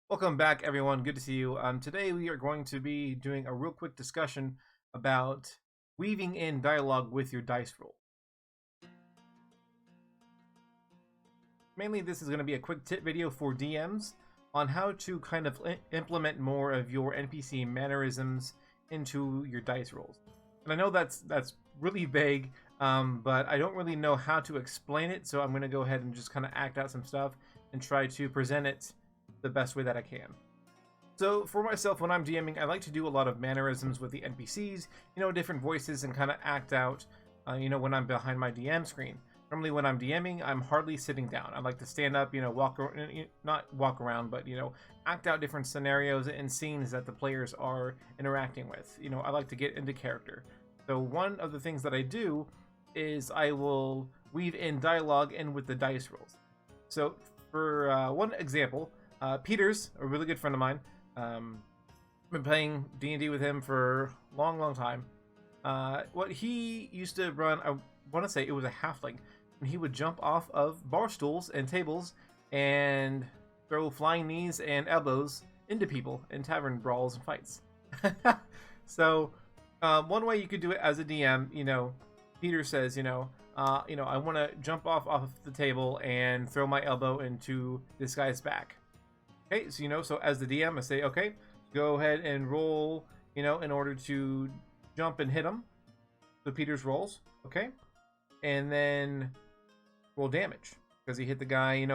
Welcome back, everyone. Good to see you. Today we are going to be doing a real quick discussion about weaving in dialogue with your dice roll. Mainly, this is going to be a quick tip video for DMs on how to kind of implement more of your NPC mannerisms into your dice rolls. And I know that's really vague, but I don't really know how to explain it, so I'm going to go ahead and just kind of act out some stuff and try to present it the best way that I can. So for myself, when I'm DMing, I like to do a lot of mannerisms with the NPCs, different voices, and kind of act out, when I'm behind my DM screen. Normally when I'm DMing, I'm hardly sitting down. I like to stand up, not walk around, but, act out different scenarios and scenes that the players are interacting with. I like to get into character. So one of the things that I do is I will weave in dialogue in with the dice rolls. So for one example, Peter's a really good friend of mine. Been playing D&D with him for a long time. What he used to run, I want to say it was a halfling, and he would jump off of bar stools and tables and throw flying knees and elbows into people in tavern brawls and fights. So one way you could do it as a DM, Peter says, I want to jump off the table and throw my elbow into this guy's back. Okay, so as the DM, I say, okay, go ahead and roll, in order to jump and hit him. So Peter's rolls, okay, and then roll damage because he hit the guy. He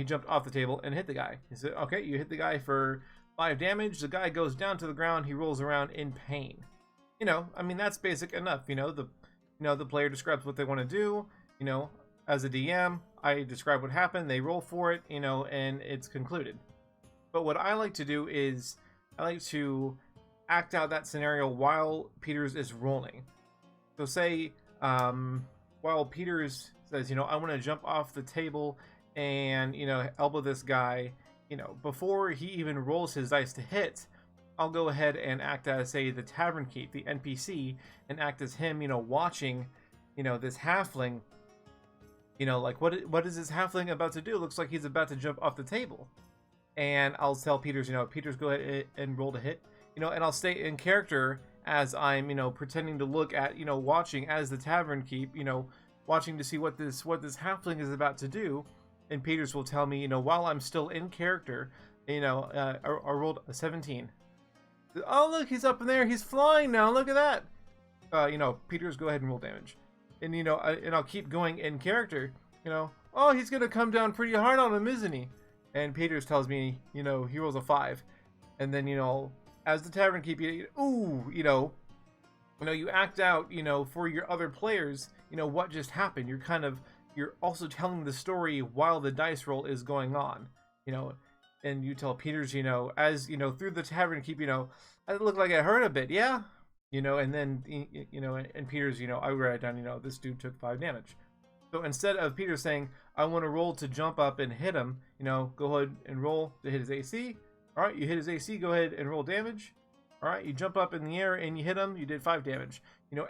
jumped off the table and hit the guy. He said, okay, you hit the guy for 5 damage. The guy goes down to the ground. He rolls around in pain. That's basic enough. The player describes what they want to do. As a DM, I describe what happened, they roll for it, and it's concluded. But what I like to do is I like to act out that scenario while Peters is rolling. So say while Peters says, I want to jump off the table and, elbow this guy, before he even rolls his dice to hit, I'll go ahead and act as, say, the tavern keep, the NPC, and act as him, watching, this halfling. Like, what is this halfling about to do? Looks like he's about to jump off the table. And I'll tell Peters, Peters, go ahead and roll to hit. And I'll stay in character as I'm, pretending to look at, watching as the tavern keep, watching to see what this halfling is about to do. And Peters will tell me, while I'm still in character, I rolled a 17. Oh, look, he's up in there. He's flying now. Look at that. Peters, go ahead and roll damage. And, and I'll keep going in character, oh, he's going to come down pretty hard on him, isn't he? And Peters tells me, he rolls a 5. And then, as the tavern keep, you act out, for your other players, what just happened. You're also telling the story while the dice roll is going on, and you tell Peters, as, through the tavern keep, it looked like I hurt a bit, yeah? And then, and Peters, I write down, this dude took 5 damage. So instead of Peter saying, I want to roll to jump up and hit him, go ahead and roll to hit his AC. All right, you hit his AC, go ahead and roll damage. All right, you jump up in the air and you hit him, you did 5 damage.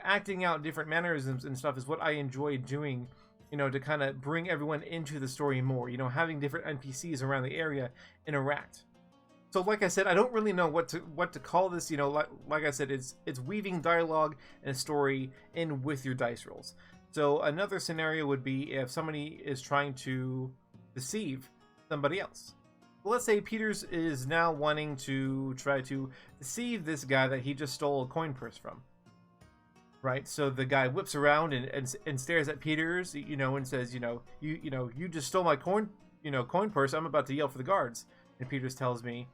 Acting out different mannerisms and stuff is what I enjoy doing, to kind of bring everyone into the story more, having different NPCs around the area interact. So like I said, I don't really know what to call this, like I said, it's weaving dialogue and story in with your dice rolls. So another scenario would be if somebody is trying to deceive somebody else. Well, let's say Peters is now wanting to try to deceive this guy that he just stole a coin purse from. Right? So the guy whips around and stares at Peters, and says, you just stole my coin purse. I'm about to yell for the guards. And Peters tells me,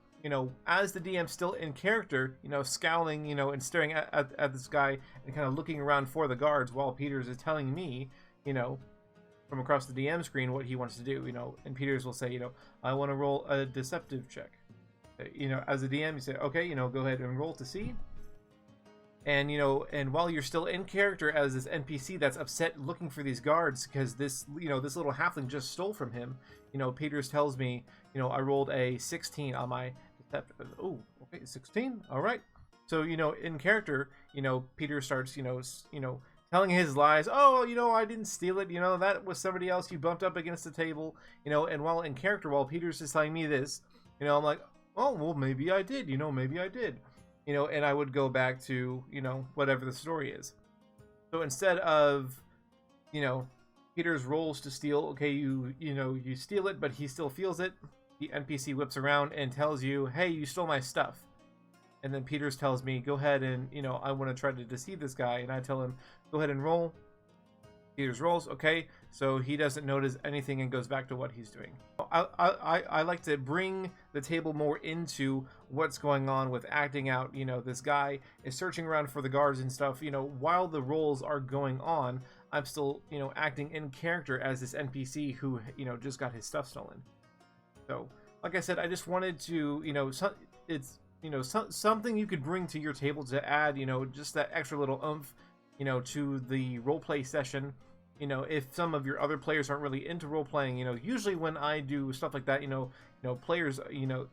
as the DM still in character, scowling, and staring at this guy and kind of looking around for the guards while Peters is telling me, from across the DM screen what he wants to do, and Peters will say, I want to roll a deceptive check. As a DM, you say, okay, go ahead and roll to see. And, and while you're still in character as this NPC that's upset looking for these guards because this little halfling just stole from him, Peters tells me, I rolled a 16 on my deceptive. Oh, okay, 16. All right. So, in character, Peter starts, telling his lies. Oh, I didn't steal it. That was somebody else. You bumped up against the table, and while in character, while Peters is telling me this, You know, I'm like, oh, well, maybe I did, you know, maybe I did. You know, and I would go back to, you know, whatever the story is. So instead of, you know, Peter's rolls to steal, okay, you know, you steal it, but he still feels it. The NPC whips around and tells you, hey, you stole my stuff. And then Peters tells me, go ahead and, you know, I want to try to deceive this guy. And I tell him, go ahead and roll. Peters rolls, okay, so he doesn't notice anything and goes back to what he's doing. I like to bring the table more into what's going on with acting out. You know, this guy is searching around for the guards and stuff. You know, while the rolls are going on, I'm still, you know, acting in character as this NPC who, you know, just got his stuff stolen. So, like I said, I just wanted to, you know, it's, you know, something you could bring to your table to add, you know, just that extra little oomph, you know, to the roleplay session. You know, if some of your other players aren't really into role playing, you know, usually when I do stuff like that, you know, players, you know,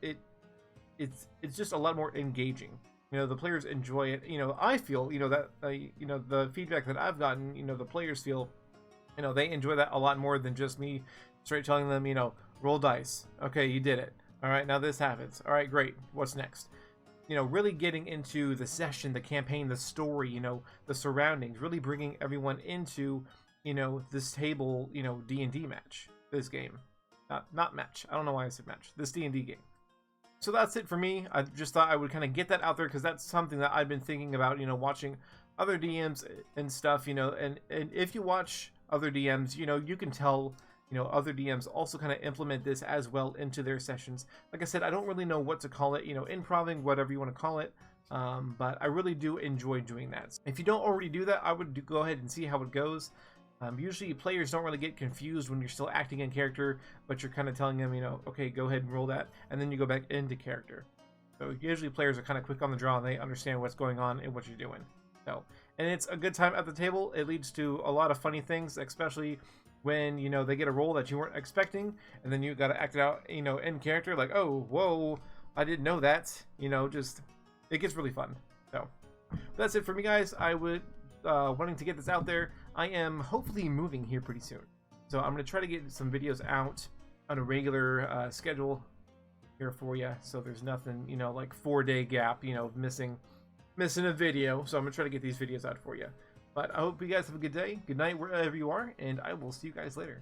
it's just a lot more engaging. You know, the players enjoy it. You know, I feel, you know, that you know, the feedback that I've gotten, you know, the players feel, you know, they enjoy that a lot more than just me straight telling them, you know, roll dice. Okay, you did it. All right, now this happens. All right, great. What's next? You know, really getting into the session, the campaign, the story, you know, the surroundings, really bringing everyone into, you know, this table, you know, D&D match, this game. Not match. I don't know why I said match. This D&D game. So that's it for me. I just thought I would kind of get that out there because that's something that I've been thinking about, you know, watching other DMs and stuff, you know, and if you watch other DMs, you know, you can tell, you know, other DMs also kind of implement this as well into their sessions. Like I said, I don't really know what to call it, you know, improving, whatever you want to call it. But I really do enjoy doing that. If you don't already do that, I would go ahead and see how it goes. Usually players don't really get confused when you're still acting in character, but you're kind of telling them, you know, okay, go ahead and roll that, and then you go back into character. So usually players are kind of quick on the draw and they understand what's going on and what you're doing. So, and it's a good time at the table. It leads to a lot of funny things, especially when, you know, they get a roll that you weren't expecting, and then you got to act it out, you know, in character, like, oh, whoa, I didn't know that, you know, just, it gets really fun. So, that's it for me, guys. I would, wanting to get this out there. I am hopefully moving here pretty soon. So I'm going to try to get some videos out on a regular schedule here for you. So there's nothing, you know, like 4-day gap, you know, missing a video. So I'm going to try to get these videos out for you. But I hope you guys have a good day, good night, wherever you are, and I will see you guys later.